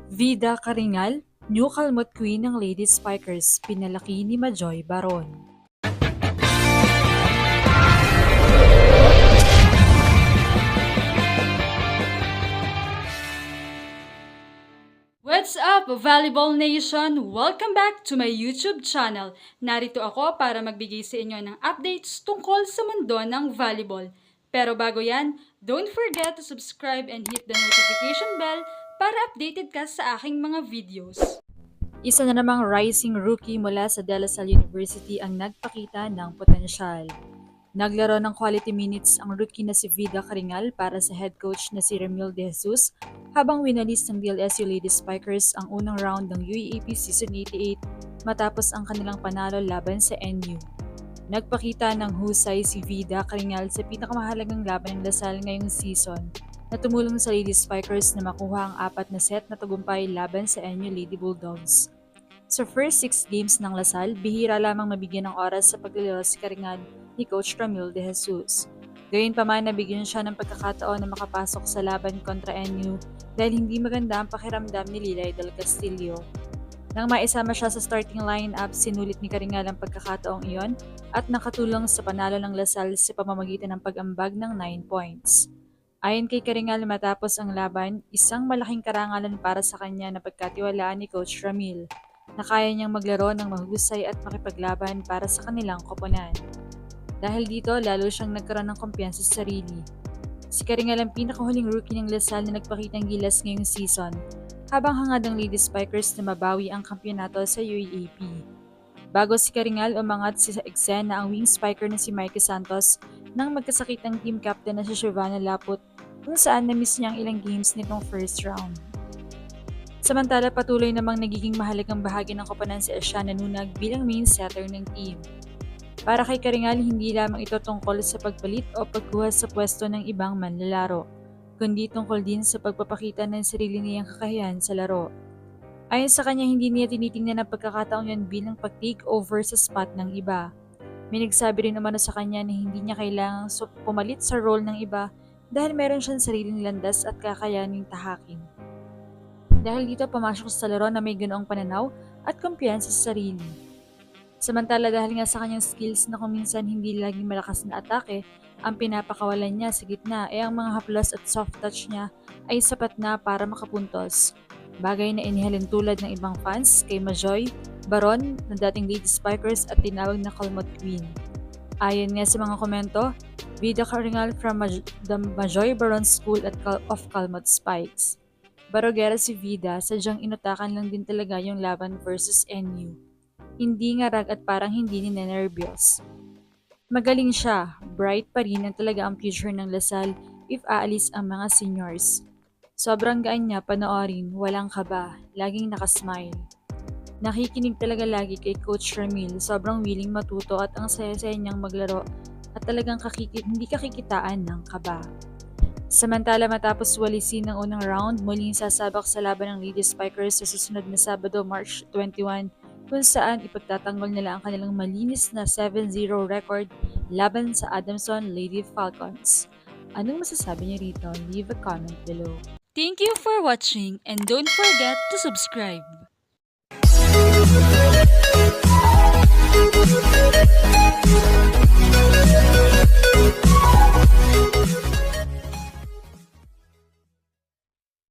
Vida Karingal, new Kalmot Queen ng Lady Spikers, pinalaki ni Majoy Baron. What's up, Volleyball Nation? Welcome back to my YouTube channel. Narito ako para magbigay sa inyo ng updates tungkol sa mundo ng volleyball. Pero bago yan, don't forget to subscribe and hit the notification bell para updated ka sa aking mga videos. Isa na namang rising rookie mula sa De La Salle University ang nagpakita ng potensyal. Naglaro ng quality minutes ang rookie na si Vida Karingal para sa head coach na si Ramil De Jesus habang winalis ng DLSU Lady Spikers ang unang round ng UAAP Season 88 matapos ang kanilang panalo laban sa NU. Nagpakita ng husay si Vida Karingal sa pinakamahalagang laban ng Lasal ngayong season na tumulong sa Lady Spikers na makuha ang 4 na set na tagumpay laban sa NU Lady Bulldogs. Sa first 6 games ng Lasal, bihira lamang mabigyan ng oras sa paglalaro si Karingal ni Coach Ramil De Jesus. Gayunpaman, nabigyan siya ng pagkakataon na makapasok sa laban kontra NU dahil hindi maganda ang pakiramdam ni Lilay Del Castillo. Nang maisama siya sa starting lineup, sinulit ni Karingal ang pagkakataong iyon at nakatulong sa panalo ng Lasal sa pamamagitan ng pag-ambag ng 9 points. Ayon kay Karingal, matapos ang laban, isang malaking karangalan para sa kanya na pagkatiwalaan ni Coach Ramil na kaya niyang maglaro ng mahusay at makipaglaban para sa kanilang koponan. Dahil dito, lalo siyang nagkaroon ng kumpiyansa sa sarili. Si Karingal ang pinakahuling rookie ng Lasal na nagpakitang gilas ngayong season, habang hangad ang Lady Spikers na mabawi ang kampyonato sa UAAP. Bago si Karingal, umangat sa eksena ang wing spiker na si Mikey Santos nang magkasakit ang team captain na si Giovanna Laput kung saan na-miss niya ang ilang games nitong first round. Samantala, patuloy namang nagiging mahalagang bahagi ng koponan si Asiana Nunag bilang main setter ng team. Para kay Karingal, hindi lamang ito tungkol sa pagpalit o pagkuha sa pwesto ng ibang manlalaro, kundi tungkol din sa pagpapakita ng sarili niyang kakayahan sa laro. Ayon sa kanya, hindi niya tinitingnan ang pagkakataong yan bilang pag-take over sa spot ng iba. May nagsabi rin umano sa kanya na hindi niya kailangang pumalit sa role ng iba dahil meron siyang sariling landas at kakayaning tahakin. Dahil dito pumasok sa laro na may ganoong pananaw at kumpiyansa sa sarili. Samantala, dahil nga sa kanyang skills na kung minsan hindi laging malakas na atake, ang pinapakawalan niya sa gitna ang mga haplos at soft touch niya ay sapat na para makapuntos. Bagay na inihalin tulad ng ibang fans kay Majoy Baron na dating Lady Spikers at tinawag na Kalmot Queen. Ayon nga sa mga komento, Vida Karingal from the Majoy Baron School of Kalmot Spikes. Barogera si Vida, sadyang inutakan lang din talaga yung laban versus NU. Hindi ngarag at parang hindi ninenervyos. Magaling siya, bright pa rin ang talaga ang future ng Lasal if aalis ang mga seniors. Sobrang gaan niya panoorin, walang kaba, laging nakasmile. Nakikinig talaga lagi kay Coach Ramil, sobrang willing matuto at ang saya-saya niyang maglaro at talagang hindi kakikitaan ng kaba. Samantala, matapos walisin ng unang round, muling sasabak sa laban ng Lady Spikers sa susunod na Sabado, March 21, kung saan ipagtatanggol nila ang kanilang malinis na 7-0 record laban sa Adamson Lady Falcons. Anong masasabi niyo rito? Leave a comment below. Thank you for watching and don't forget to subscribe.